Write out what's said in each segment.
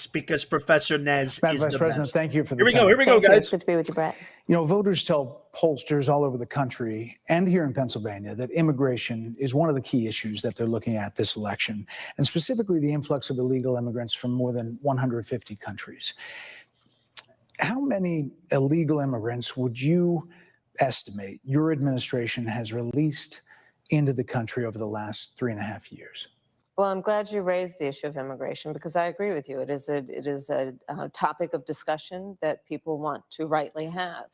because Professor Nez Madam is Vice the President, best. thank you for the time. Here we go, Thank you. guys. It's good to be with you, Brett. You know, voters tell pollsters all over the country and here in Pennsylvania that immigration is one of the key issues that they're looking at this election, and specifically the influx of illegal immigrants from more than 150 countries. How many illegal immigrants would you estimate your administration has released into the country over the last 3.5 years? Well, I'm glad you raised the issue of immigration because I agree with you. It is a topic of discussion that people want to rightly have.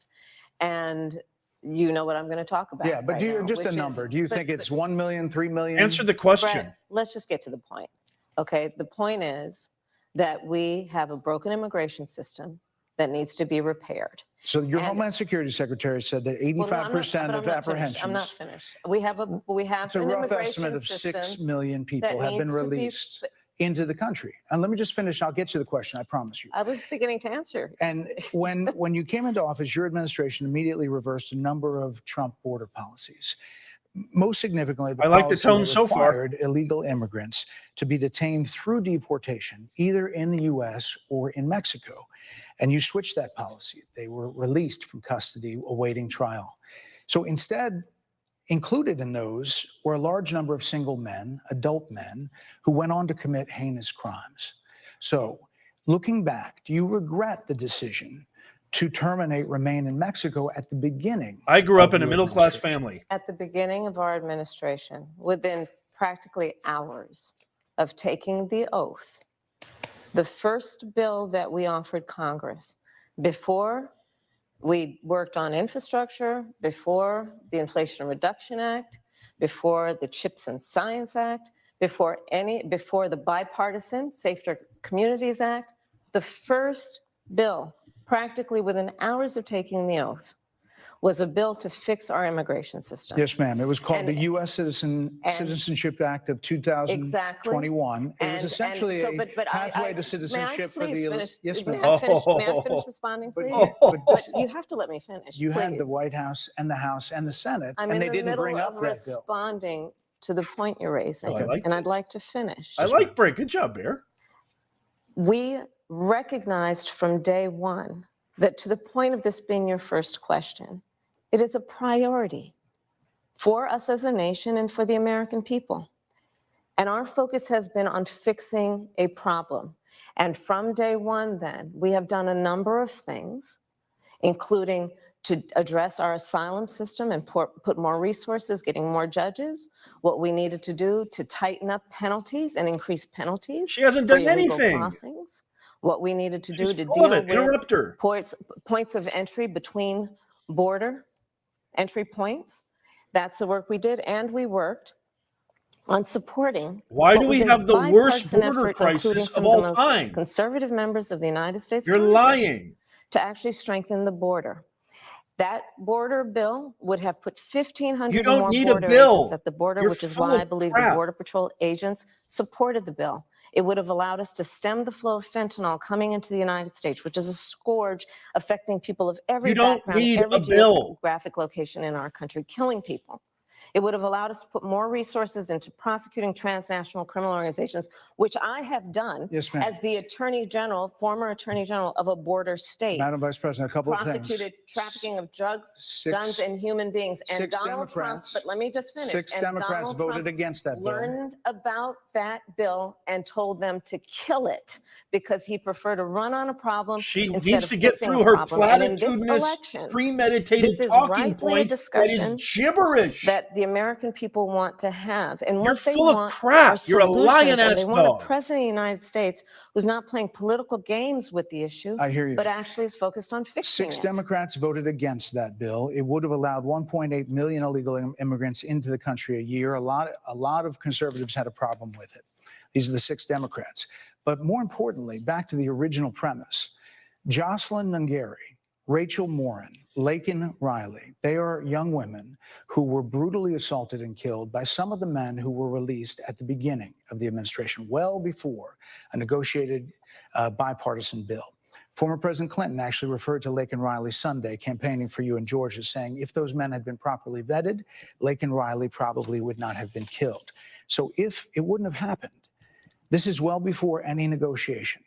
And you know what I'm going to talk about. Yeah, but right do you now, just a number? Do you think it's 1 million, 3 million? Answer the question. Brett, let's just get to the point. Okay, the point is that we have a broken immigration system that needs to be repaired. So your Homeland Security Secretary said that 85% of apprehensions. I'm not finished. We have an It's a rough estimate of 6 million people have been released into the country. And let me just finish. I'll get you the question. I promise you. I was beginning to answer. And when you came into office, your administration immediately reversed a number of Trump border policies. Most significantly, the I like the policy tone that so far. required illegal immigrants to be detained through deportation, either in the U.S. or in Mexico. And you switched that policy. They were released from custody awaiting trial. So instead, included in those were a large number of single men, adult men, who went on to commit heinous crimes. So looking back, do you regret the decision to terminate Remain in Mexico at the beginning? I grew up in a your middle-class administration? family. At the beginning of our administration, within practically hours of taking the oath, the first bill that we offered Congress, before we worked on infrastructure, before the Inflation Reduction Act, before the Chips and Science Act, before the bipartisan Safer Communities Act, the first bill, practically within hours of taking the oath, was a bill to fix our immigration system. Yes, ma'am. It was called the U.S. Citizenship Act of 2021. Exactly. It was essentially a pathway to citizenship for the... Finish? Yes, ma'am. May I finish responding, please? But you have to let me finish, You had the please. White House and the House and the Senate, I'm and they in the didn't bring middle up of that bill. responding to the point you're raising, Oh, I like and I'd this. like to finish. I like Brett. Good job, Bear. We recognized from day one that, to the point of this being your first question, it is a priority for us as a nation and for the American people. And our focus has been on fixing a problem. And from day one, then, we have done a number of things, including to address our asylum system and put more resources, getting more judges, what we needed to do to tighten up penalties and increase penalties. She hasn't for done illegal anything. crossings, what we needed to do She's to full of deal it. with Interrupt her. points of entry between border entry points. That's the work we did, and we worked on supporting. Why do what we was a have the worst bipartisan border effort, including crisis some of all the most time? conservative members of the United States You're Congress, lying. to actually strengthen the border. That border bill would have put 1,500 You don't more need a border bill. agents at the border, You're which is full why of I believe crap. the Border Patrol agents supported the bill. It would have allowed us to stem the flow of fentanyl coming into the United States, which is a scourge affecting people of every You don't background, need every a bill. geographic location in our country, killing people. It would have allowed us to put more resources into prosecuting transnational criminal organizations, which I have done Yes, ma'am. as the Attorney General, former Attorney General of a border state. Madam Vice President, a couple of things. Prosecuted trafficking of drugs, guns, and human beings. And six Donald Trump, Democrats- but let me just finish. Six And Democrats Donald voted Trump against that bill. learned about that bill and told them to kill it because he preferred to run on a problem She instead needs of to get fixing through a her problem. And in this platitudinous, election, premeditated this is talking rightly a point that discussion is gibberish. that the American people want to have. And You're what they full of want crap. are You're a solutions, lying and they ass want dog. a president of the United States who's not playing political games with the issue, I hear you. but actually is focused on fixing Six it. Democrats voted against that bill. It would have allowed 1.8 million illegal immigrants into the country a year. A lot of conservatives had a problem with it. These are the 6 Democrats. But more importantly, back to the original premise, Jocelyn Nungari, Rachel Morin, Laken Riley, they are young women who were brutally assaulted and killed by some of the men who were released at the beginning of the administration, well before a negotiated bipartisan bill. Former President Clinton actually referred to Laken Riley Sunday campaigning for you in Georgia, saying if those men had been properly vetted, Laken Riley probably would not have been killed. So if it wouldn't have happened, this is well before any negotiation.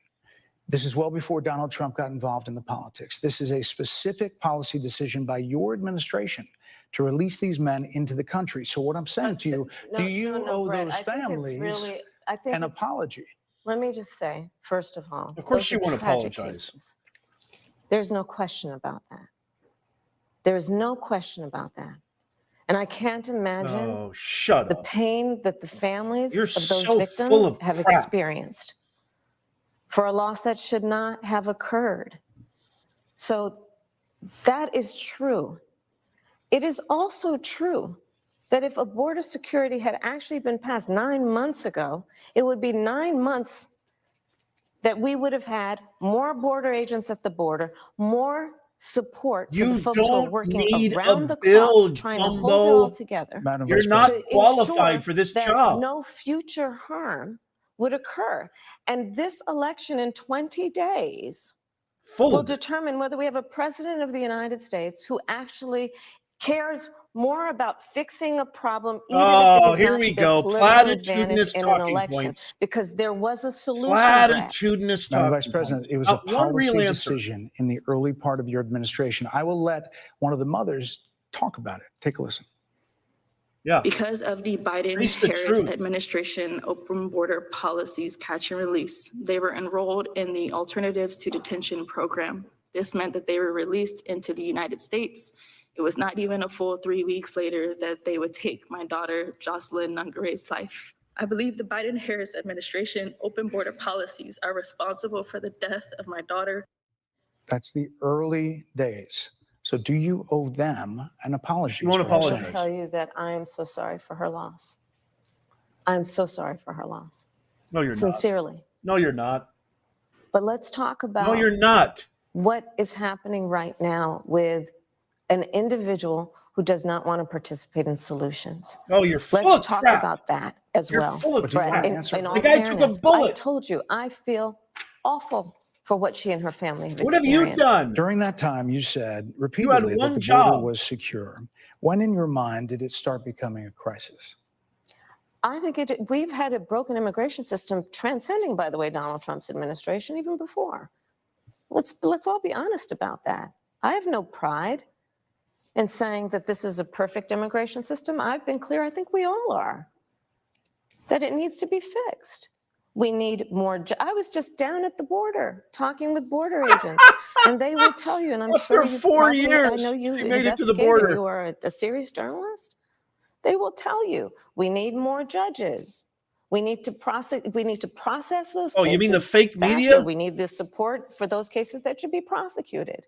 This is well before Donald Trump got involved in the politics. This is a specific policy decision by your administration to release these men into the country. So what I'm saying to you, do you owe Brett, those I think it's families really, I think, an apology? let me just say, first of all, Of course those you are won't tragic apologize. cases. There's no question about that. There is no question about that. And I can't imagine Oh, shut the up. pain that the families You're of those so full victims of have crap. experienced for a loss that should not have occurred. So that is true. It is also true that if a border security had actually been passed 9 months ago, it would be 9 months that we would have had more border agents at the border, more support for the You folks who are don't working need around a the bill, clock trying to hold it all Dumbo. together Madam You're Vice not President. to qualified ensure for this that job. no future harm would occur. And this election in 20 days Full will of it. determine whether we have a president of the United States who actually cares more about fixing a problem, even if it Oh, is here not we to their go. political advantage Platitudinous in an talking election, points. because there was a solution, Brett. Platitudinous Madam talking Vice President, points. it was a One real policy answer. decision in the early part of your administration. I will let one of the mothers talk about it. Take a listen. Yeah. Because of the Preach the Biden-Harris truth. administration open border policies catch and release, they were enrolled in the Alternatives to Detention program. This meant that they were released into the United States. It was not even a full 3 weeks later that they would take my daughter, Jocelyn Nungare's life. I believe the Biden-Harris administration open border policies are responsible for the death of my daughter. That's the early days. So do you owe them an apology? You won't is what I'm I will apologize. saying. tell you that I am so sorry for her loss. I'm so sorry for her loss. No, you're not. Sincerely. No, you're not. But let's talk No, about you're not. what is happening right now with an individual who does not want to participate in solutions. Oh, you're full Let's of talk crap. about that as You're well. full of But do you crap. want to In, answer? in all The guy took a fairness, I bullet. told you, I feel awful for what she and her family have What have you experienced. done? During that time, you said repeatedly that one the border job. was secure. When in your mind did it start becoming a crisis? I think we've had a broken immigration system transcending, by the way, Donald Trump's administration, even before. Let's all be honest about that. I have no pride in saying that this is a perfect immigration system. I've been clear, I think we all are, that it needs to be fixed. We need more. I was just down at the border talking with border agents, and they will tell you, and I'm sure After you 4 probably, I years, know you she made it to the investigated, border. you are a serious journalist. They will tell you, we need more judges. We need to process those cases. Oh, you mean the fake faster. media? We need the support for those cases that should be prosecuted.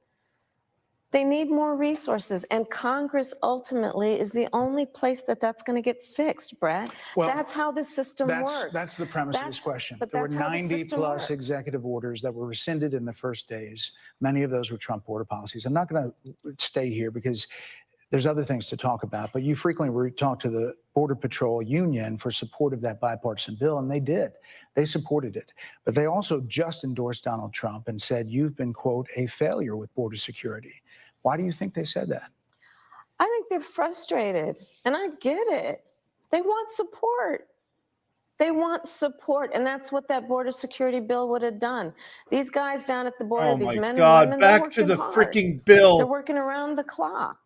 They need more resources, and Congress ultimately is the only place that that's going to get fixed, Brett. Well, that's how this system works. That's the premise of this That's- question. but There were that's how the 90 system plus works. executive orders that were rescinded in the first days. Many of those were Trump border policies. I'm not going to stay here because there's other things to talk about, but you frequently talk to the Border Patrol Union for support of that bipartisan bill, and they did. They supported it. But they also just endorsed Donald Trump and said, you've been, quote, a failure with border security. Why do you think they said that? I think they're frustrated, and I get it. They want support. They want support, and that's what that border security bill would have done. These guys down at the border, Oh these my men and God, women, they're back to working the hard. freaking They're bill. working around the clock.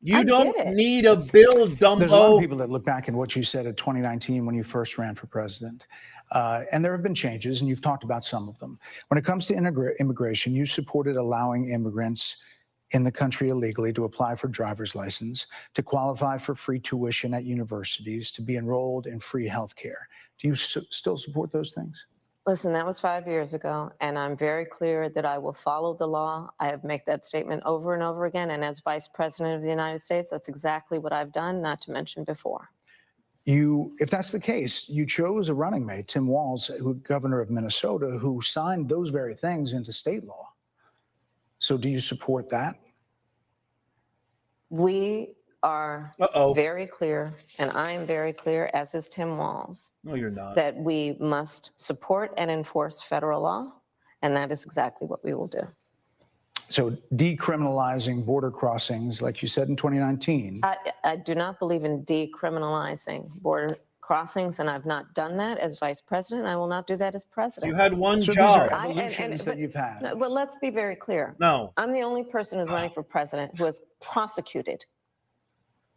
You I don't get it. need a bill, Dumbo. There's a lot of people that look back at what you said in 2019 when you first ran for president. And there have been changes, and you've talked about some of them. When it comes to immigration, you supported allowing immigrants in the country illegally to apply for driver's license, to qualify for free tuition at universities, to be enrolled in free health care. Do you still support those things? Listen, that was 5 years ago, and I'm very clear that I will follow the law. I have made that statement over and over again, and as Vice President of the United States, that's exactly what I've done, not to mention before. If that's the case, you chose a running mate, Tim Walz, governor of Minnesota, who signed those very things into state law. So do you support that? We are Uh-oh. very clear, and I am very clear, as is Tim Walz, No, you're not. that we must support and enforce federal law, and that is exactly what we will do. So decriminalizing border crossings, like you said in 2019. I do not believe in decriminalizing border crossings, and I've not done that as vice president. I will not do that as president. You had one So job. these are evolutions that you've had. No, but let's be very clear. No. I'm the only person who's running for president who has prosecuted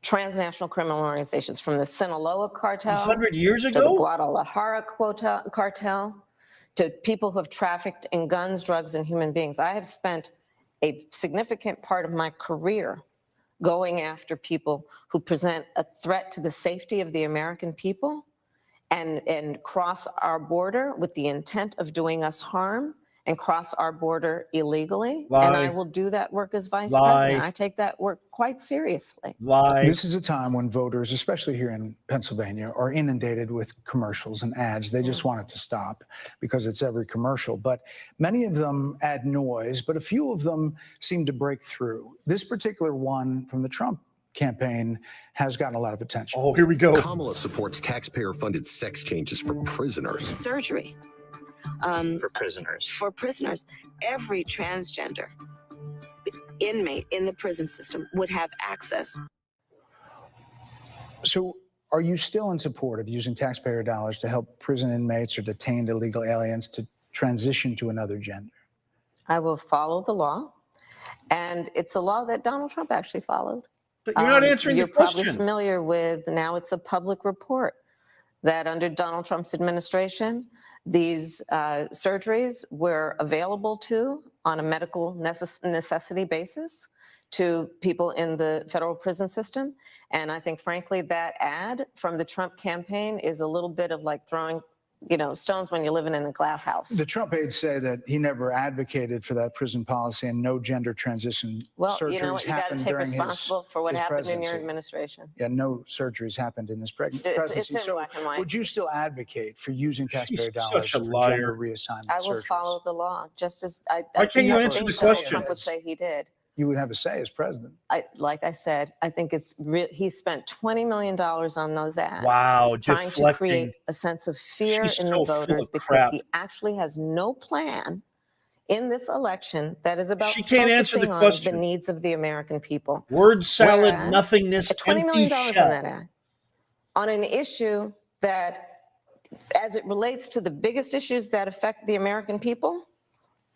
transnational criminal organizations, from the Sinaloa cartel 100 years to the ago? Guadalajara cartel, to people who have trafficked in guns, drugs, and human beings. I have spent a significant part of my career going after people who present a threat to the safety of the American people and cross our border with the intent of doing us harm and cross our border illegally. Lie. And I will do that work as vice Lie. president. I take that work quite seriously. Lie. This is a time when voters, especially here in Pennsylvania, are inundated with commercials and ads. They just want it to stop because it's every commercial. But many of them add noise, but a few of them seem to break through. This particular one from the Trump campaign has gotten a lot of attention. Oh, here we go. Kamala supports taxpayer-funded sex changes for prisoners. Surgery. For prisoners. For prisoners, every transgender inmate in the prison system would have access. So are you still in support of using taxpayer dollars to help prison inmates or detained illegal aliens to transition to another gender? I will follow the law. And it's a law that Donald Trump actually followed. But you're not answering the You're probably question. familiar with, now it's a public report, that under Donald Trump's administration, these surgeries were available on a medical necessity basis to people in the federal prison system. And I think, frankly, that ad from the Trump campaign is a little bit of like throwing, stones when you're living in a glass house. The Trump aides say that he never advocated for that prison policy and no gender transition Well, surgeries you know what, you got to happened take during responsible for what his happened in your presidency. administration. Yeah, no surgeries happened in his presidency. It's in black and white. Would you still advocate for using taxpayer She's dollars such a for liar. gender reassessment I will surgeries? follow the law, just as I Why can't you don't answer think the Donald question? Trump would say he did. You would have a say as president. Like I said, I think it's real. He spent $20 million on those ads. Wow, trying to deflecting. create a sense of fear She's in so the full voters of because crap. he actually has no plan in this election that is about She can't answer the focusing on question. the needs of the American people. Word salad, Whereas, nothingness, At $20 empty million on shell. that ad, on an issue that, as it relates to the biggest issues that affect the American people,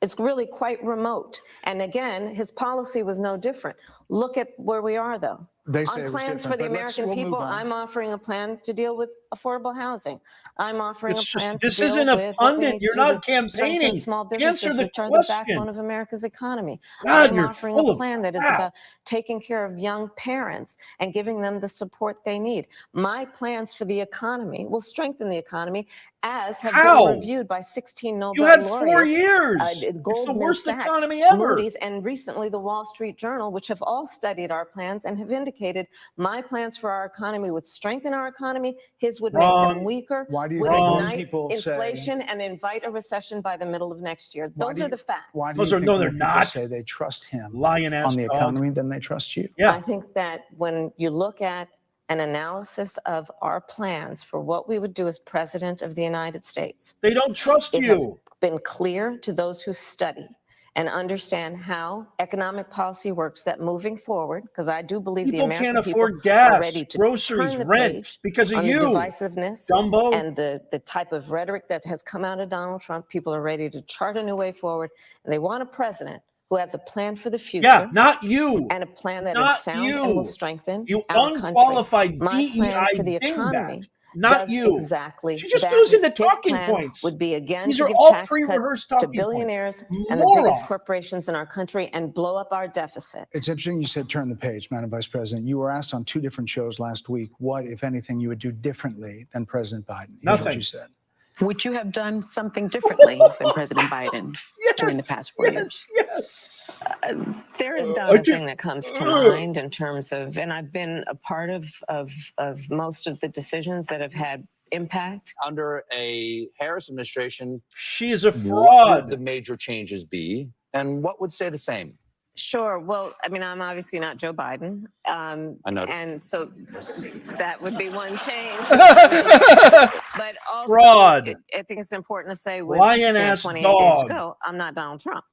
it's really quite remote. And again, his policy was no different. Look at where we are, though. They say On it was plans for different, the but let's- American we'll move people, on. I'm offering a plan to deal with affordable housing. I'm offering It's a just- plan to this deal isn't a with what we pundit. need You're to not do to strengthen campaigning. small Answer businesses, the which are the question. backbone of America's economy. God, I'm you're offering full a of plan that is crap. about taking care of young parents and giving them the support they need. My plans for the economy will strengthen the economy, as have How? been reviewed by 16 Nobel You had laureates. 4 years. It's the Goldman worst Sachs, economy ever. Moody's, and recently the Wall Street Journal, which have all studied our plans and have indicated my plans for our economy would strengthen our economy, his would make Wrong. them weaker, Why do you would think when ignite people say- inflation and invite a recession by the middle of next year. Why Those do are you- the facts. Why do Those you are- think no, when they're people not. say they trust him Lying ass on the dog. economy than they trust you? Yeah. I think that when you look at an analysis of our plans for what we would do as president of the United States, They don't trust it has you. been clear to those who study and understand how economic policy works that moving forward, because I do believe the People American can't people afford are gas, ready to groceries, turn the rent page because of on you. the divisiveness Dumbo. and the type of rhetoric that has come out of Donald Trump. People are ready to chart a new way forward, and they want a president who has a plan for the future. Yeah, not you. And a plan that Not is sound you. and will strengthen You our country. unqualified My plan DEI for the economy dingbat. Not does you. exactly She's just that. losing the His talking plan points. would be again These to are give all tax pre-rehearsed cuts to talking points. billionaires and the biggest Moron. corporations in our country and blow up our deficit. It's interesting you said turn the page, Madam Vice President. You were asked on 2 different shows last week what, if anything, you would do differently than President Biden. Here's what Nothing. you said. Would you have done something differently than President Biden during the past 4 years? Yes. There is I not a just- thing that comes to mind in terms of, and I've been a part of most of the decisions that have had impact. Under a Harris administration, She is a what would fraud. the major changes be, and what would stay the same? Sure. Well, I mean, I'm obviously not Joe Biden. I know. And so that would be one change. But also, Fraud. I think it's important to say with Lion-ass 28 days dog. to go, I'm not Donald Trump.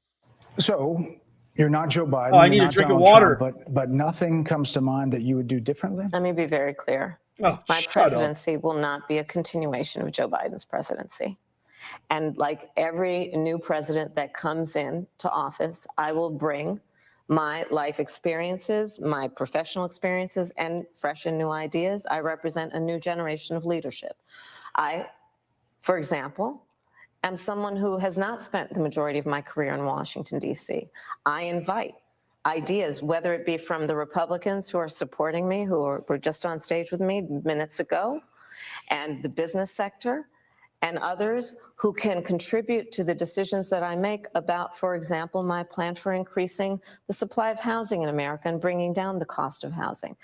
So you're not Joe Biden. Oh, I you're need a not drink of Donald water. Trump, but nothing comes to mind that you would do differently? Let me be very clear. Oh, My shut up. presidency will not be a continuation of Joe Biden's presidency. And like every new president that comes into office, I will bring my life experiences, my professional experiences, and fresh and new ideas. I represent a new generation of leadership. I, for example, am someone who has not spent the majority of my career in Washington, D.C. I invite ideas, whether it be from the Republicans who are supporting me, who were just on stage with me minutes ago, and the business sector, and others who can contribute to the decisions that I make about, for example, my plan for increasing the supply of housing in America and bringing down the cost of housing,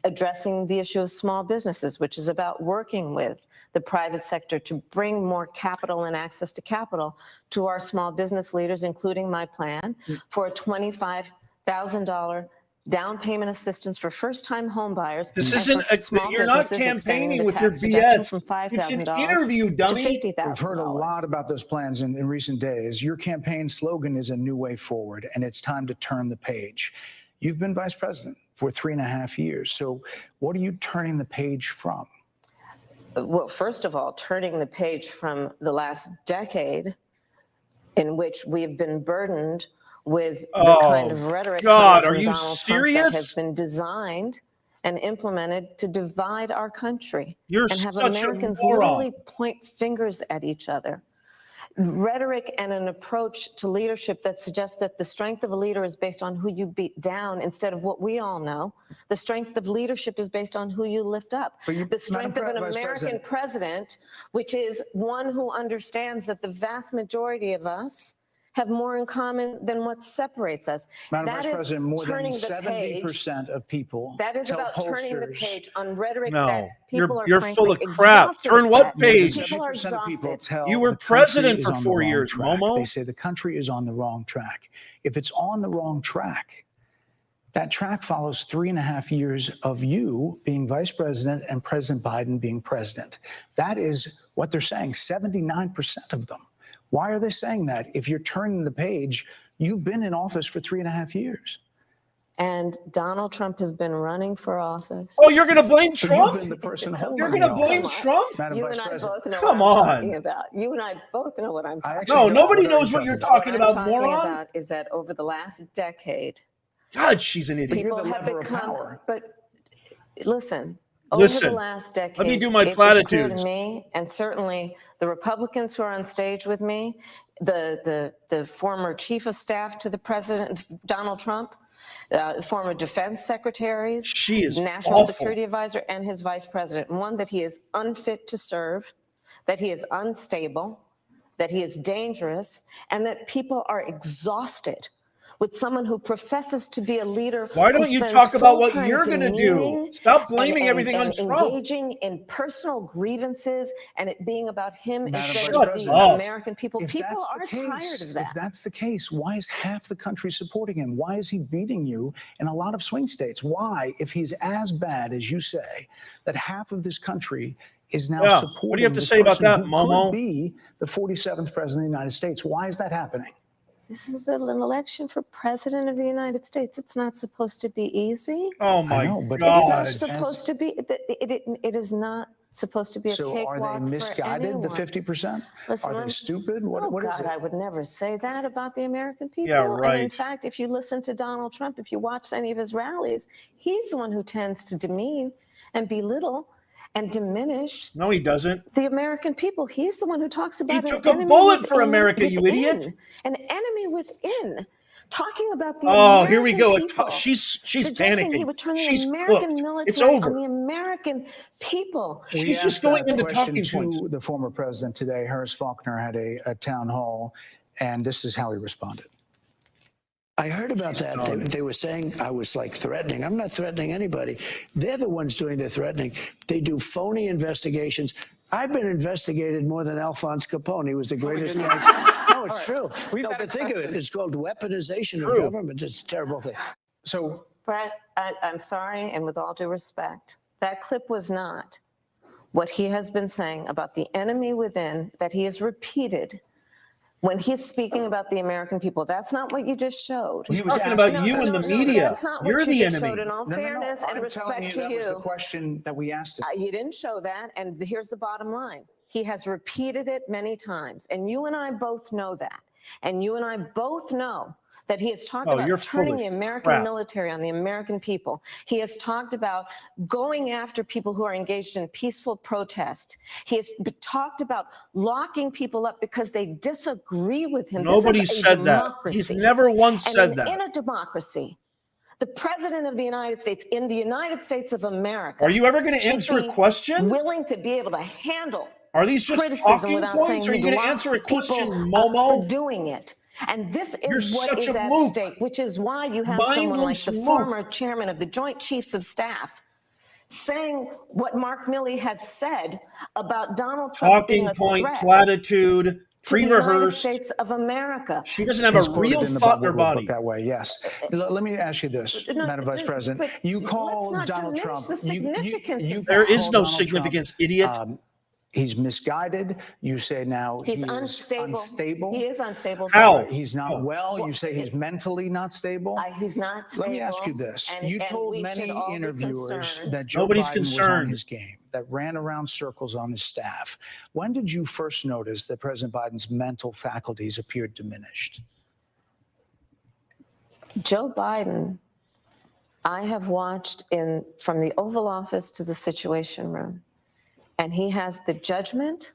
addressing the issue of small businesses, which is about working with the private sector to bring more capital and access to capital to our small business leaders, including my plan for a $25,000 down payment assistance for first-time home buyers. This and isn't for small you're not businesses, extending campaigning the with your tax deduction BS. from It's an $5,000 interview, to dummy. $50,000. We've heard a lot about those plans in recent days. Your campaign slogan is a new way forward, and it's time to turn the page. You've been vice president for 3.5 years. So what are you turning the page from? Well, first of all, turning the page from the last decade in which we've been burdened with the kind of rhetoric God, coming are from you Donald Trump that has serious? been designed and implemented to divide our country You're and have such a Americans moron. literally point fingers at each other. Rhetoric and an approach to leadership that suggests that the strength of a leader is based on who you beat down instead of what we all know. The strength of leadership is based on who you lift up. The strength of an American president, which is one who understands that the vast majority of us have more in common than what separates us. Madam That Vice is President, more than turning the page. 70% of people That is tell about turning the pollsters- page on rhetoric No, that people are you're frankly full of crap. exhausted Turn of what that. page? People are 70% of people exhausted. tell You were the country president is for on the 4 wrong years, track. Momo. They say the country is on the wrong track. If it's on the wrong track, that track follows 3.5 years of you being vice president and President Biden being president. That is what they're saying, 79% of them. Why are they saying that? If you're turning the page, you've been in office for 3.5 years. And Donald Trump has been running for office. Oh, you're going to blame So Trump? you've been the person holding You're the going to blame office. Trump? Madam You Vice and I President. both know Come what I'm on. talking about. You and I both know what I'm talking actually No, about. don't. nobody What are knows you what you're talking talking What I'm about, talking moron. about is that over the last decade, God, she's an But idiot. you're people the have lever of become, power. but listen, Listen, over the last decade, let me do my it was clear to platitudes. me, and certainly the Republicans who are on stage with me, the former chief of staff to the president, Donald Trump, former defense secretaries, She is national awful. security advisor, and his vice president. One, that he is unfit to serve, that he is unstable, that he is dangerous, and that people are exhausted with someone who professes to be a leader. Why don't who you spends talk about what full-time you're going to do? demeaning Stop blaming and everything on Trump. engaging in personal grievances and it being about him Madam instead Vice of the President, American people. If People that's are the case, tired of that. If that's the case, why is half the country supporting him? Why is he beating you in a lot of swing states? Why, if he's as bad as you say, that half of this country is now Yeah. supporting What do you have to this say about person that, who Momo? could be the 47th president of the United States? Why is that happening? This is an election for president of the United States. It's not supposed to be easy. Oh my know, but It's not God. supposed to be. It is not supposed to be a So are cakewalk they for misguided, the anyone. 50%? Listen, Are they let me- stupid? Oh What is God, it? I would never say that about the American people. Yeah, And in right. fact, if you listen to Donald Trump, if you watch any of his rallies, he's the one who tends to demean and belittle and diminish No, he doesn't. the American people. He's the one who talks about took an a enemy bullet for within- America, you within, idiot. An enemy within. Talking about the Oh, American here we go. people. She's Suggesting he panicking. would turn the She's American cooked. military It's over. on the American people. We She's just asked going that into question talking points. to the former president today. Harris Faulkner had a town hall, and this is how he responded. I heard about that. They were saying I was like threatening. I'm not threatening anybody. They're the ones doing the threatening. They do phony investigations. I've been investigated more than Alphonse Capone. He was the greatest guy. No, it's true. No, but think of it. It's called weaponization of government. It's a terrible thing. So, Brett, I'm sorry, and with all due respect, that clip was not what he has been saying about the enemy within that he has repeated when he's speaking about the American people. That's not what you just showed. He He's was talking asking about you and the No, media. that's not You're what you the just enemy. showed. In all fairness and I'm telling respect you, to that was the you, question that we asked him. you didn't show that, and here's the bottom line. He has repeated it many times, and you and I both know that. And you and I both know that he has talked Oh, you're about turning full the of American crap. military on the American people. He has talked about going after people who are engaged in peaceful protest. He has talked about locking people up because they disagree with him. Nobody This is a said that. democracy. He's never once And said that. in a democracy, the president of the United States, in the United States of America, Are you ever going to should answer a be question? willing to be able to handle Are these just criticism talking without points? saying Are you he'd going to lock answer a question, people up for Momo? doing it. And this You're is what such is a at mook. stake, which is why you have someone like Mindless the mook. former chairman of the Joint Chiefs of Staff saying what Mark Milley has said about Donald Trump being Talking a point, threat platitude, to the United pre-rehearsed. States of America. She doesn't have He's a quoted real in the thought in her Bible Rule body. Book that way, yes. Let me ask you this, No, Madam Vice President. but You let's call not Donald diminish Trump. the significance of There that. is no Donald significance, Trump, idiot. He's misguided. You say now He's he is unstable. unstable. He is unstable. How? He's not well. You say he's mentally not stable. He's not stable. Let me ask you this. You told we many should all be interviewers concerned. that Joe Nobody's Biden was on concerned. his game, that ran around circles on his staff. When did you first notice that President Biden's mental faculties appeared diminished? Joe Biden, I have watched from the Oval Office to the Situation Room, and he has the judgment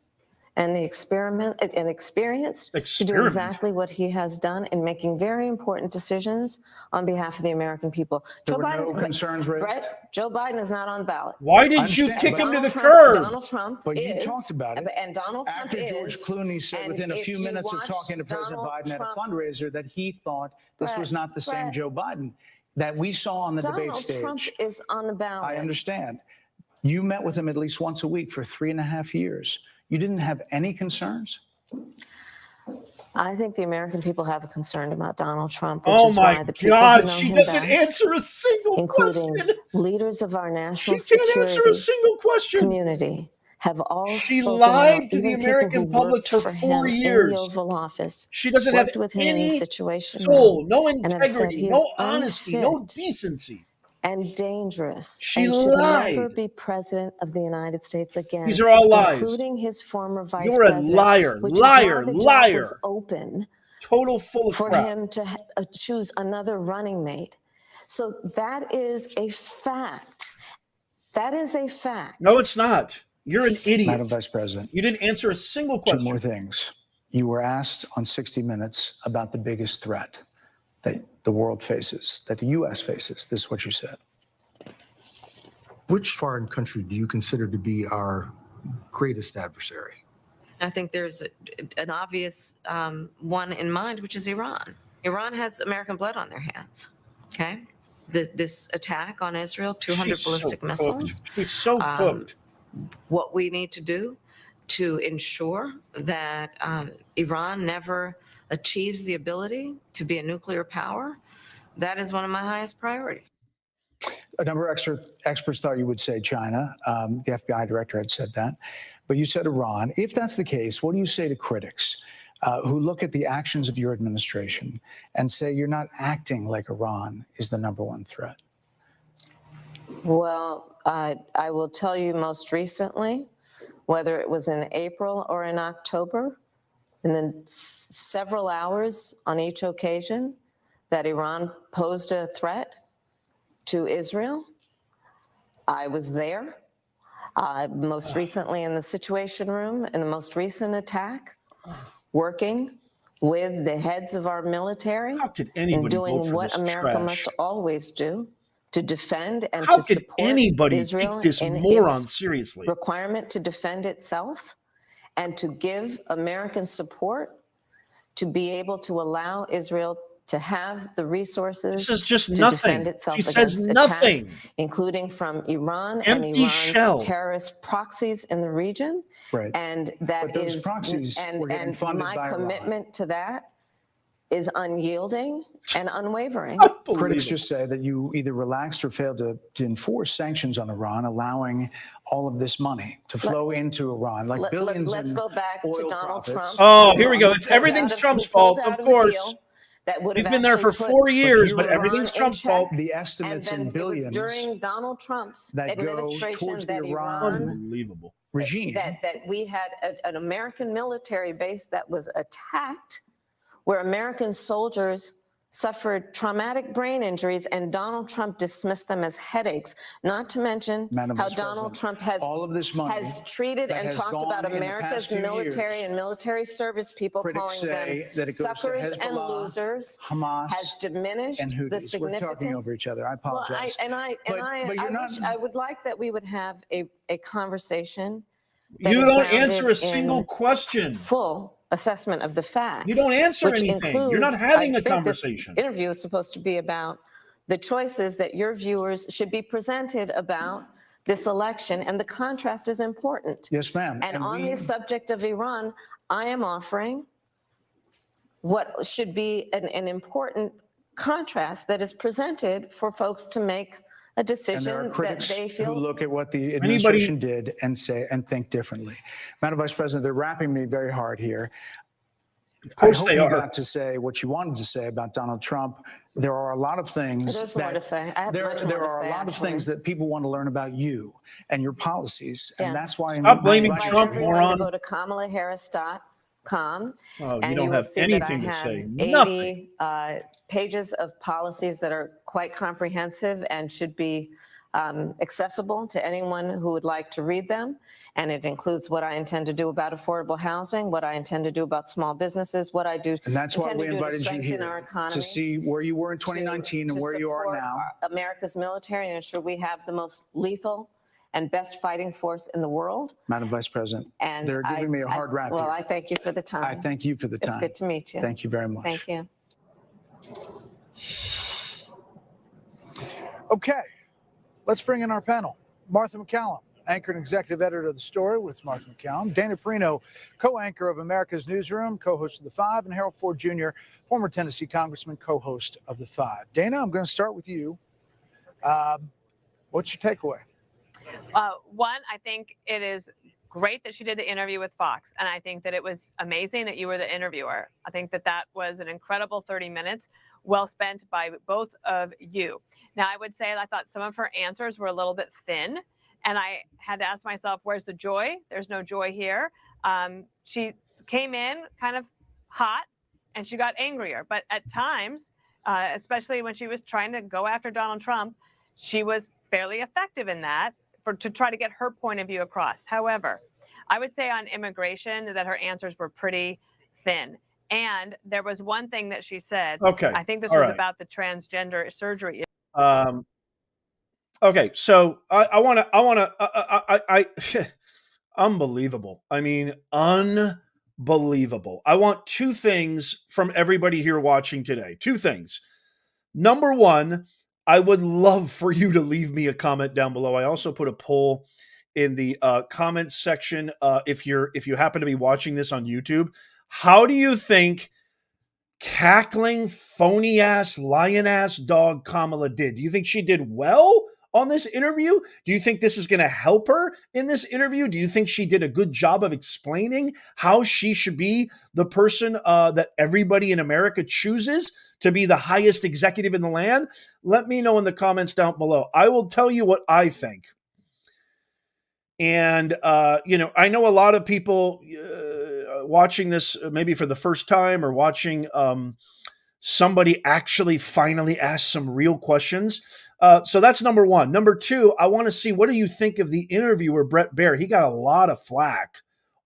and the experience to do exactly what he has in making very important decisions on behalf of the American people. There were no concerns raised? Brett, Joe Biden is not on the ballot. Why did you understand, kick but him to the Trump, curb? Donald Trump But you is, talked about it. and Donald Trump After George is, Clooney said and within a if few you minutes of watch talking to President Donald Biden at a Trump- fundraiser that he thought this Brett, was not the same Brett, Joe Biden that we saw on the debate Donald stage. Trump is on the ballot. I understand. You met with him at least once a week for 3.5 years. You didn't have any concerns? I think the American people have a concern about Donald Trump, which Oh is why my the people who God, know she him doesn't best, answer a single including question. leaders of our national She can't answer a security single question. community, have all She spoken lied out, to the even people American who public worked for for 4 him in years. the Oval Office, She doesn't have worked with him in the any Situation soul, Room, no and have said integrity, he no is honesty, no unfit decency. and dangerous, She and should lied. never be president of the United States again. These are all lies. Including his former vice You're a president, liar, which liar, is why the job liar. was open Total full of for crap. him to choose another running mate. So that is a fact. That is a fact. No, it's not. You're an idiot. Madam Vice President, You didn't answer a single two question. more things. You were asked on 60 Minutes about the biggest threat that the world faces, that the U.S. faces. This is what you said. Which foreign country do you consider to be our greatest adversary? I think there's an obvious one in mind, which is Iran. Iran has American blood on their hands. Okay, this attack on Israel, 200 She's ballistic so missiles. cooked. She's so cooked. What we need to do to ensure that Iran never achieves the ability to be a nuclear power, that is one of my highest priorities. A number of experts thought you would say China. The FBI director had said that. But you said Iran. If that's the case, what do you say to critics who look at the actions of your administration and say you're not acting like Iran is the #1 threat? Well, I will tell you most recently, whether it was in April or in October, and then several hours on each occasion that Iran posed a threat to Israel, I was there. Most recently in the Situation Room, in the most recent attack, working with the heads of our military How could and anybody vote doing for what this America trash? must always do to defend and How to could support anybody Israel take this in moron its seriously? requirement to defend itself, and to give American support to be able to allow Israel to have the resources This is just to nothing. defend itself She against says attack, nothing. including from Iran and Empty Iran's shell. terrorist proxies in the region. Right. And that But those is, proxies and were getting funded my by Iran. commitment to that is unyielding and unwavering. Critics Unbelievable. just say that you either relaxed or failed to enforce sanctions on Iran, allowing all of this money to flow into Iran, like billions Let's in go back to oil Donald profits. Trump. Oh, here we go. who It's pulled everything's out of- Trump's who pulled fault, out of a course. deal that would have We've been there for actually 4 years, you but were everything's Iran in Trump's fault. check. The And estimates then in it was billions during Donald Trump's that go administration towards the that Iran Iran, Unbelievable. regime. that we had an American military base that was attacked, where American soldiers suffered traumatic brain injuries, and Donald Trump dismissed them as headaches, not to mention Madam how Vice Donald President, Trump has all of this money has treated that and has talked about gone in the America's past few military years, and military service people, critics calling say them that it goes to suckers and Hezbollah, losers, Hamas, has diminished and the Houthis. We're significance. talking over each other. I Well, apologize. but you're not. wish, I would like that we would have a conversation that You is don't grounded answer a single in question. full assessment of the facts. You don't answer which anything. You're not includes, having I a think conversation. This interview is supposed to be about the choices that your viewers should be presented about this election, and the contrast is important. Yes, ma'am. And on the subject of Iran, I am offering what should be an important contrast that is presented for folks to make a And there decision are that critics they who feel. look at what the administration did and say and think differently. Madam Vice President, they're wrapping me very hard here. Of course I hope they you are. got to say what you wanted to say about Donald Trump. There are a lot of things There's more to say. I have there much more there to are say, a lot actually. of things that people want to learn about you and your policies, and Yes. that's why Stop blaming I invite Trump, everyone moron. to go to kamalaharris.com, Oh, you and don't you will have see that I anything to have say. 80 Nothing. pages of policies that are quite comprehensive and should be accessible to anyone who would like to read them. And it includes what I intend to do about affordable housing, what I intend to do about small businesses, what I do And that's why intend we to do to invited you strengthen our here economy, to see where you were in 2019 and where you are support now. America's military and ensure we have the most lethal and best fighting force in the world. Madam Vice President, And they're giving me a hard rap Well, here. I thank you for the time. I thank you for the time. It's good to meet you. Thank you very much. Thank you. Okay, let's bring in our panel. Martha McCallum, anchor and executive editor of The Story with Martha McCallum. Dana Perino, co-anchor of America's Newsroom, co-host of The Five, and Harold Ford Jr., former Tennessee congressman, co-host of The Five. Dana, I'm going to start with you. What's your takeaway? One, I think it is great that she did the interview with Fox, and I think that it was amazing that you were the interviewer. I think that that was an incredible 30 minutes, well spent by both of you. Now, I would say I thought some of her answers were a little bit thin, and I had to ask myself, where's the joy? There's no joy here. She came in kind of hot, and she got angrier. But at times, especially when she was trying to go after Donald Trump, she was fairly effective in that to try to get her point of view across. However, I would say on immigration that her answers were pretty thin. And there was one thing that she said. Okay. I think this All was right. about the transgender surgery. Okay, so I want to, unbelievable. I mean, unbelievable. I want two things from everybody here watching today. Two things. Number one, I would love for you to leave me a comment down below. I also put a poll in the comments section. If you happen to be watching this on YouTube, how do you think cackling, phony ass, lion ass dog Kamala did? Do you think she did well on this interview? Do you think this is going to help her in this interview? Do you think she did a good job of explaining how she should be the person that everybody in America chooses to be the highest executive in the land? Let me know in the comments down below. I will tell you what I think. And, I know a lot of people watching this maybe for the first time or watching somebody actually finally ask some real questions. So that's number one. Number two, I want to see, what do you think of the interviewer, Bret Baier? He got a lot of flack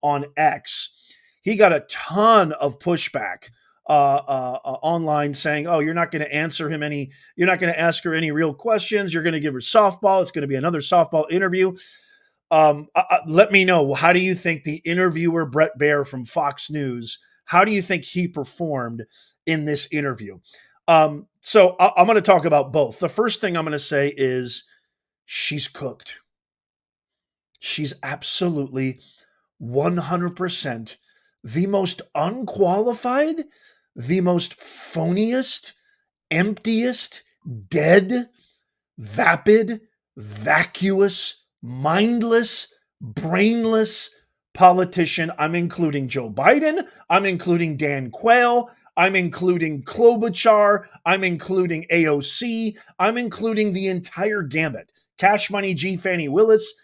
on X. He got a ton of pushback online saying, oh, you're not going to ask her any real questions. You're going to give her softball. It's going to be another softball interview. Let me know, how do you think the interviewer, Bret Baier from Fox News, how do you think he performed in this interview? So I'm going to talk about both. The first thing I'm going to say is she's cooked. She's absolutely 100% the most unqualified, the most phoniest, emptiest, dead, vapid, vacuous, mindless, brainless politician. I'm including Joe Biden. I'm including Dan Quayle. I'm including Klobuchar. I'm including AOC. I'm including the entire gambit. Cash Money G. Fannie Willis.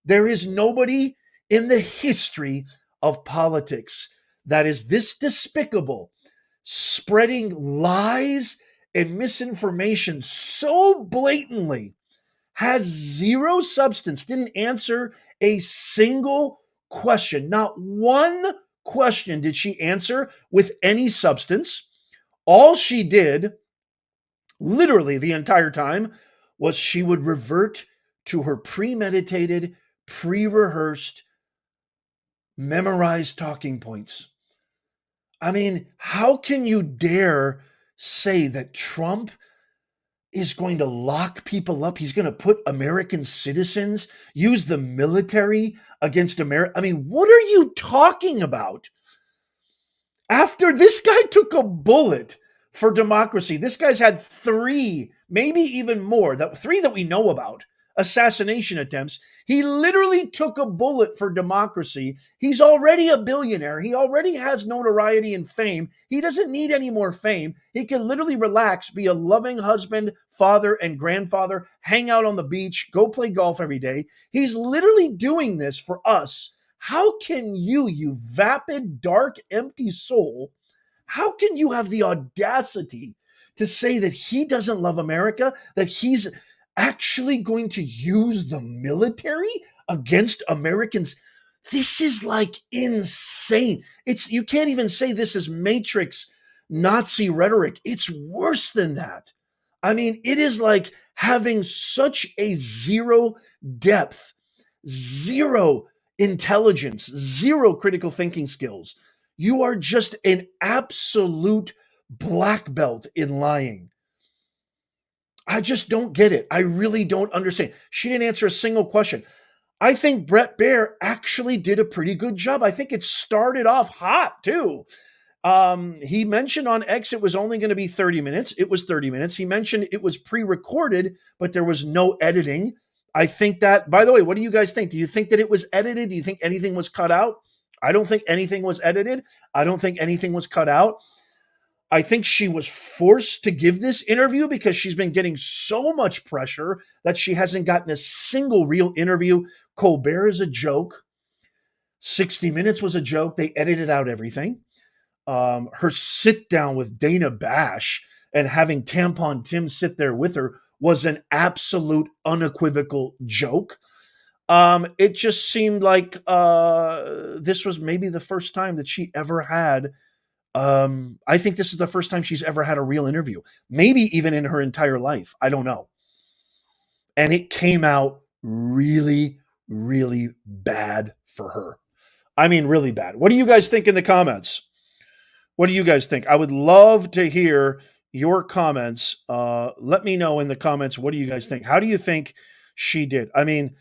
There is nobody in the history of politics that is this despicable, spreading lies and misinformation so blatantly, has zero substance, didn't answer a single question. Not one question did she answer with any substance. All she did, literally the entire time, was she would revert to her premeditated, pre-rehearsed, memorized talking points. I mean, how can you dare say that Trump is going to lock people up? He's going to put American citizens, use the military against America. I mean, what are you talking about? After this guy took a bullet for democracy, this guy's had 3, maybe even more, 3 that we know about, assassination attempts. He literally took a bullet for democracy. He's already a billionaire. He already has notoriety and fame. He doesn't need any more fame. He can literally relax, be a loving husband, father, and grandfather, hang out on the beach, go play golf every day. He's literally doing this for us. How can you vapid, dark, empty soul, how can you have the audacity to say that he doesn't love America, that he's actually going to use the military against Americans? This is like insane. You can't even say this is Matrix Nazi rhetoric. It's worse than that. I mean, it is like having such a zero depth, zero intelligence, zero critical thinking skills. You are just an absolute black belt in lying. I just don't get it. I really don't understand. She didn't answer a single question. I think Brett Baer actually did a pretty good job. I think it started off hot too. He mentioned on X it was only going to be 30 minutes. It was 30 minutes. He mentioned it was pre-recorded, but there was no editing. I think that, by the way, what do you guys think? Do you think that it was edited? Do you think anything was cut out? I don't think anything was edited. I don't think anything was cut out. I think she was forced to give this interview because she's been getting so much pressure that she hasn't gotten a single real interview. Colbert is a joke. 60 Minutes was a joke. They edited out everything. Her sit down with Dana Bash and having Tampon Tim sit there with her was an absolute unequivocal joke. It just seemed like this was maybe the first time that she ever had. I think this is the first time she's ever had a real interview, maybe even in her entire life. I don't know. And it came out really, really bad for her. I mean, really bad. What do you guys think in the comments? What do you guys think? I would love to hear your comments. Let me know in the comments. What do you guys think? How do you think she did? I mean,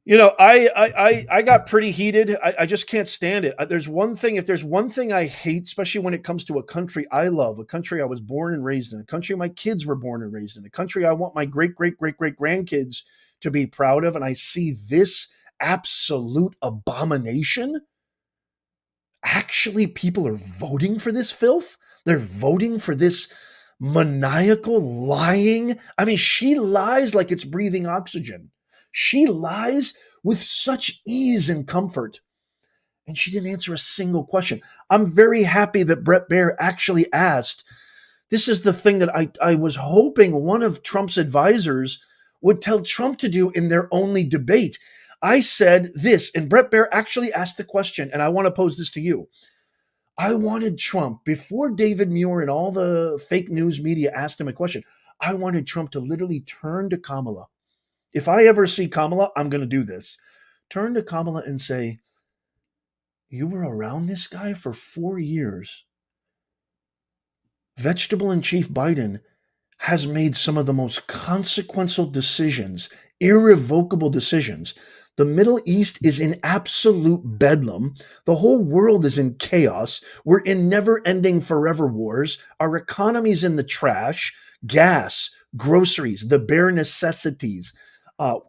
you know, I got pretty heated. I just can't stand it. There's one thing, if there's one thing I hate, especially when it comes to a country I love, a country I was born and raised in, a country my kids were born and raised in, a country I want my great, great, great, great grandkids to be proud of, and I see this absolute abomination. Actually, people are voting for this filth. They're voting for this maniacal lying. I mean, she lies like it's breathing oxygen. She lies with such ease and comfort. And she didn't answer a single question. I'm very happy that Brett Baer actually asked. This is the thing that I was hoping one of Trump's advisors would tell Trump to do in their only debate. I said this, and Brett Baer actually asked the question, and I want to pose this to you. I wanted Trump, before David Muir and all the fake news media asked him a question, I wanted Trump to literally turn to Kamala. If I ever see Kamala, I'm going to do this. Turn to Kamala and say, you were around this guy for 4 years. Vegetable-in-Chief Biden has made some of the most consequential decisions, irrevocable decisions The Middle East is in absolute bedlam. The whole world is in chaos. We're in never-ending forever wars. Our economy's in the trash. Gas, groceries, the bare necessities.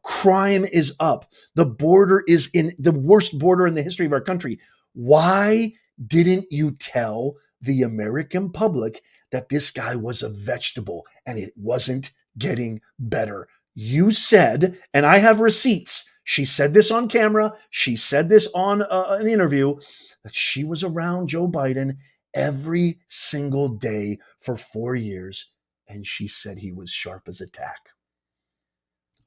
Crime is up. The border is in the worst border in the history of our country. Why didn't you tell the American public that this guy was a vegetable and it wasn't getting better? You said, and I have receipts, she said this on camera, she said this on an interview, that she was around Joe Biden every single day for 4 years, and she said he was sharp as a tack.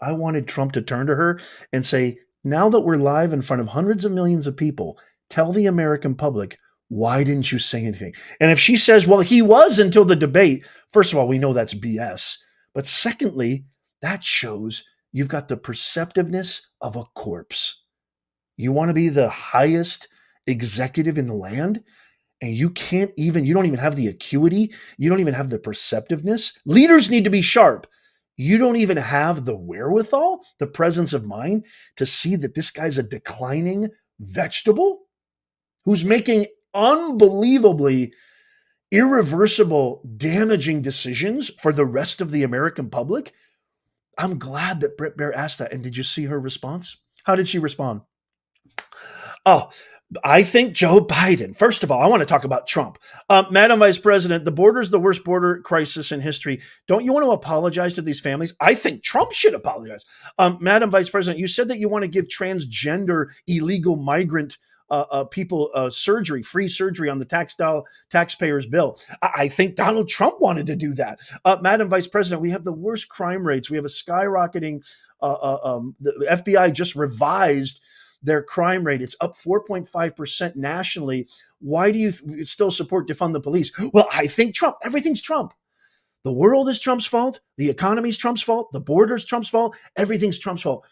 I wanted Trump to turn to her and say, now that we're live in front of hundreds of millions of people, tell the American public, why didn't you say anything? And if she says, well, he was until the debate, first of all, we know that's BS. But secondly, that shows you've got the perceptiveness of a corpse. You want to be the highest executive in the land, and you don't even have the acuity. You don't even have the perceptiveness. Leaders need to be sharp. You don't even have the wherewithal, the presence of mind to see that this guy's a declining vegetable who's making unbelievably irreversible, damaging decisions for the rest of the American public. I'm glad that Brit Baier asked that. And did you see her response? How did she respond? Oh, I think Joe Biden. First of all, I want to talk about Trump. Madam Vice President, the border is the worst border crisis in history. Don't you want to apologize to these families? I think Trump should apologize. Madam Vice President, you said that you want to give transgender illegal migrant people surgery, free surgery on the taxpayers' bill. I think Donald Trump wanted to do that. Madam Vice President, we have the worst crime rates. We have a skyrocketing. The FBI just revised their crime rate. It's up 4.5% nationally. Why do you still support defund the police? Well, I think Trump. Everything's Trump. The world is Trump's fault. The economy's Trump's fault. The border's Trump's fault. Everything's Trump's fault.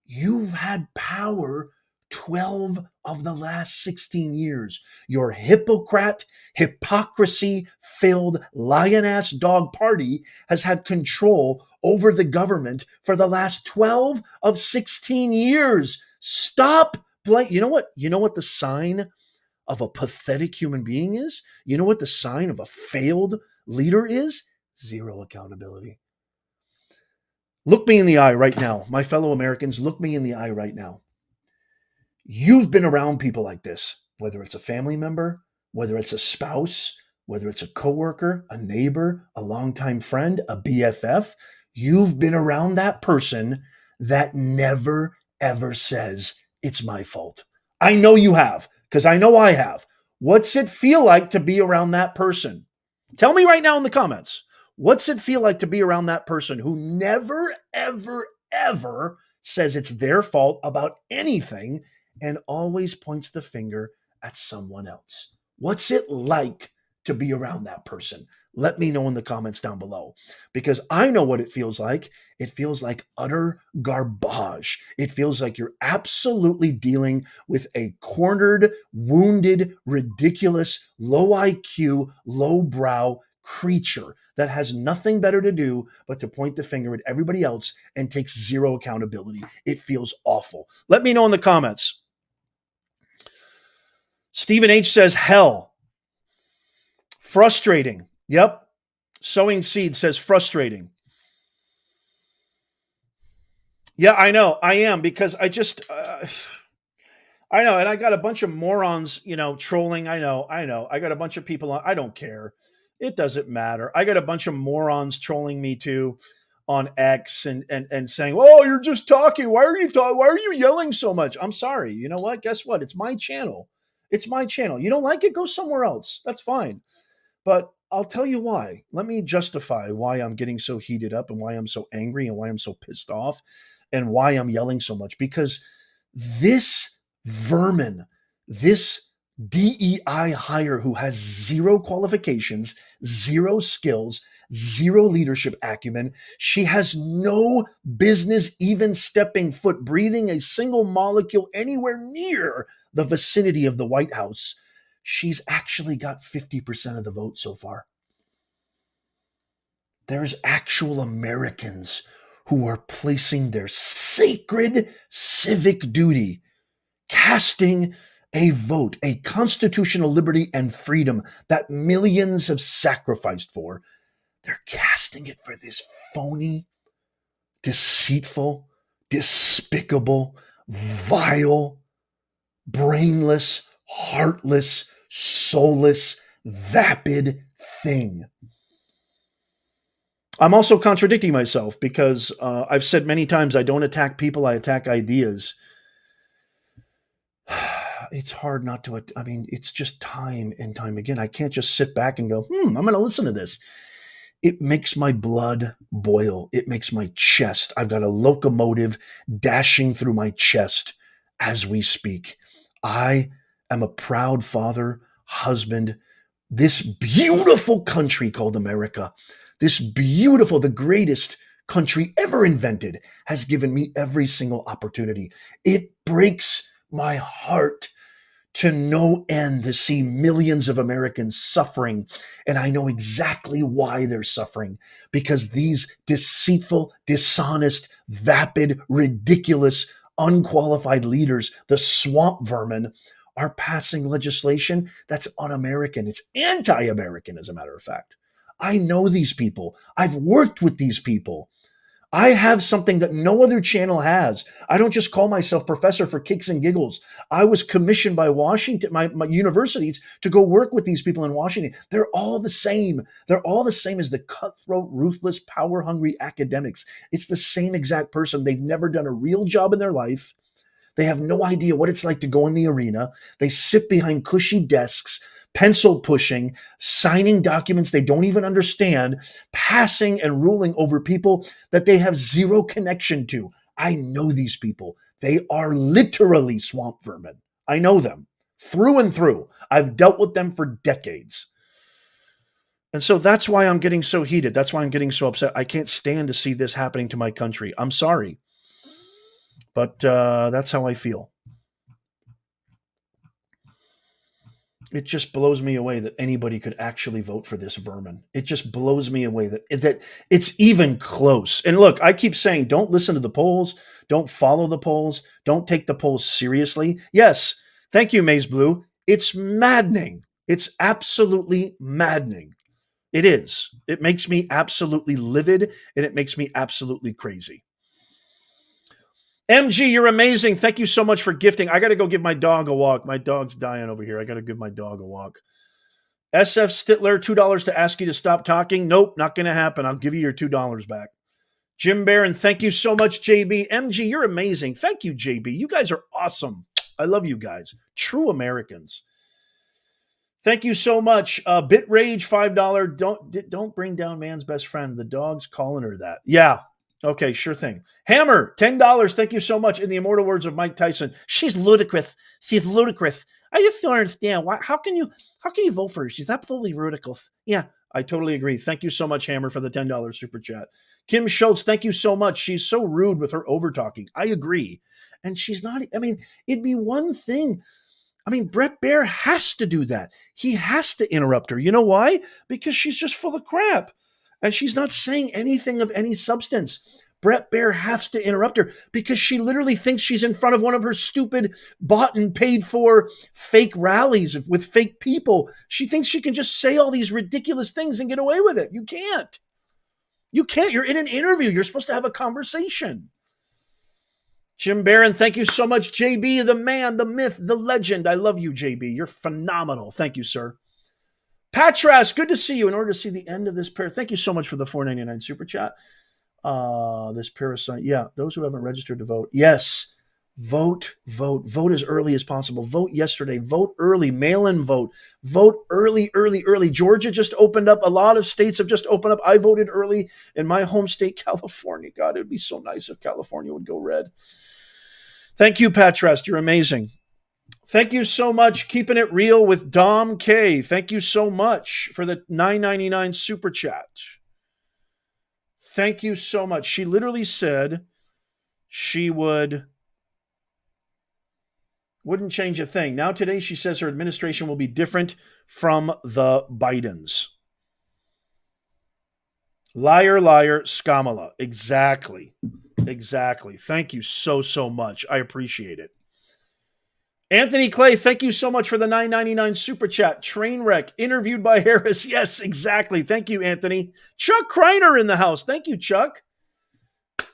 You've had power 12 of the last 16 years. Your hypocrisy-filled lion-ass dog party has had control over the government for the last 12 of 16 years. Stop playing. You know what? You know what the sign of a pathetic human being is? You know what the sign of a failed leader is? Zero accountability. Look me in the eye right now. My fellow Americans, look me in the eye right now. You've been around people like this, whether it's a family member, whether it's a spouse, whether it's a coworker, a neighbor, a longtime friend, a BFF. You've been around that person that never, ever says, it's my fault. I know you have, because I know I have. What's it feel like to be around that person? Tell me right now in the comments. What's it feel like to be around that person who never, ever, ever says it's their fault about anything and always points the finger at someone else? What's it like to be around that person? Let me know in the comments down below, because I know what it feels like. It feels like utter garbage. It feels like you're absolutely dealing with a cornered, wounded, ridiculous, low IQ, lowbrow creature that has nothing better to do but to point the finger at everybody else and takes zero accountability. It feels awful. Let me know in the comments. Stephen H. says, hell. Frustrating. Yep. Sowing Seed says frustrating. Yeah, I know. I am, because I just, I know. And I got a bunch of morons, trolling. I know. I got a bunch of people on. I don't care. It doesn't matter. I got a bunch of morons trolling me too on X and saying, oh, you're just talking. Why are you talking? Why are you yelling so much? I'm sorry. You know what? Guess what? It's my channel. It's my channel. You don't like it? Go somewhere else. That's fine. But I'll tell you why. Let me justify why I'm getting so heated up and why I'm so angry and why I'm so pissed off and why I'm yelling so much. Because this vermin, this DEI hire who has zero qualifications, zero skills, zero leadership acumen, she has no business even stepping foot, breathing a single molecule anywhere near the vicinity of the White House. She's actually got 50% of the vote so far. There's actual Americans who are placing their sacred civic duty, casting a vote, a constitutional liberty and freedom that millions have sacrificed for. They're casting it for this phony, deceitful, despicable, vile, brainless, heartless, soulless, vapid thing. I'm also contradicting myself because I've said many times I don't attack people, I attack ideas. It's hard not to, I mean, it's just time and time again. I can't just sit back and go, I'm going to listen to this. It makes my blood boil. It makes my chest. I've got a locomotive dashing through my chest as we speak. I am a proud father, husband. This beautiful country called America, this beautiful, the greatest country ever invented, has given me every single opportunity. It breaks my heart to no end to see millions of Americans suffering. And I know exactly why they're suffering, because these deceitful, dishonest, vapid, ridiculous, unqualified leaders, the swamp vermin, are passing legislation that's un-American. It's anti-American, as a matter of fact. I know these people. I've worked with these people. I have something that no other channel has. I don't just call myself professor for kicks and giggles. I was commissioned by Washington, my universities, to go work with these people in Washington. They're all the same. They're all the same as the cutthroat, ruthless, power-hungry academics. It's the same exact person. They've never done a real job in their life. They have no idea what it's like to go in the arena. They sit behind cushy desks, pencil pushing, signing documents they don't even understand, passing and ruling over people that they have zero connection to. I know these people. They are literally swamp vermin. I know them through and through. I've dealt with them for decades. And so that's why I'm getting so heated. That's why I'm getting so upset. I can't stand to see this happening to my country. I'm sorry. But that's how I feel. It just blows me away that anybody could actually vote for this vermin. It just blows me away that it's even close. And look, I keep saying, don't listen to the polls. Don't follow the polls. Don't take the polls seriously. Yes, thank you, Maze Blue. It's maddening. It's absolutely maddening. It is. It makes me absolutely livid, and it makes me absolutely crazy. MG, you're amazing. Thank you so much for gifting. I got to go give my dog a walk. My dog's dying over here. I got to give my dog a walk. SF Stitler, $2 to ask you to stop talking. Nope, not going to happen. I'll give you your $2 back. Jim Barron, thank you so much, JB. MG, you're amazing. Thank you, JB. You guys are awesome. I love you guys. True Americans. Thank you so much. Bit Rage, $5. Don't bring down man's best friend. The dog's calling her that. Yeah. Okay, sure thing. Hammer, $10. Thank you so much. In the immortal words of Mike Tyson, she's ludicrous. She's ludicrous. I just don't understand why. How can you vote for her? She's absolutely ridiculous. Yeah, I totally agree. Thank you so much, Hammer, for the $10 super chat. Kim Schultz, thank you so much. She's so rude with her over talking. I agree, and she's not. I mean, it'd be one thing. I mean, Brett Baer has to do that. He has to interrupt her. You know why? Because she's just full of crap. And she's not saying anything of any substance. Brett Baer has to interrupt her because she literally thinks she's in front of one of her stupid bought and paid for fake rallies with fake people. She thinks she can just say all these ridiculous things and get away with it. You can't. You can't. You're in an interview. You're supposed to have a conversation. Jim Barron, thank you so much. JB, the man, the myth, the legend. I love you, JB. You're phenomenal. Thank you, sir. Patras, good to see you. In order to see the end of this pair, thank you so much for the $4.99 super chat. This parasite, yeah, those who haven't registered to vote, yes, vote as early as possible. Vote yesterday. Vote early. Mail-in vote. Vote early. Georgia just opened up. A lot of states have just opened up. I voted early in my home state, California. God, it would be so nice if California would go red. Thank you, Patras. You're amazing. Thank you so much. Keeping it real with Dom K. Thank you so much for the $9.99 super chat. Thank you so much. She literally said she wouldn't change a thing. Now today she says her administration will be different from the Bidens. Liar, liar, Skamala. Exactly. Thank you so much. I appreciate it. Anthony Clay, thank you so much for the $9.99 super chat. Trainwreck, interviewed by Harris. Yes, exactly. Thank you, Anthony. Chuck Kreiner in the house. Thank you, Chuck.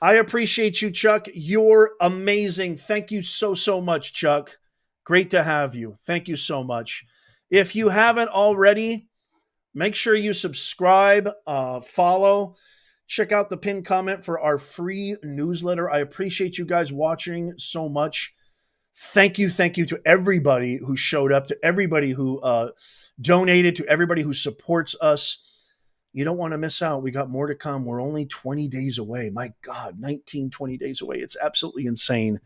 I appreciate you, Chuck. You're amazing. Thank you so much, Chuck. Great to have you. Thank you so much. If you haven't already, make sure you subscribe, follow, check out the pinned comment for our free newsletter. I appreciate you guys watching so much. Thank you to everybody who showed up, to everybody who donated, to everybody who supports us. You don't want to miss out. We got more to come. We're only 20 days away. My God, 20 days away. It's absolutely insane.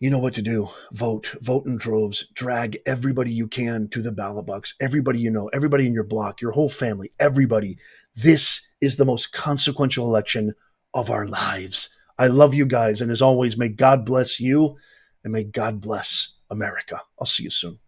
You know what to do. Vote in droves. Drag everybody you can to the ballot box. Everybody you know, everybody in your block, your whole family, everybody. This is the most consequential election of our lives. I love you guys. And as always, may God bless you and may God bless America. I'll see you soon.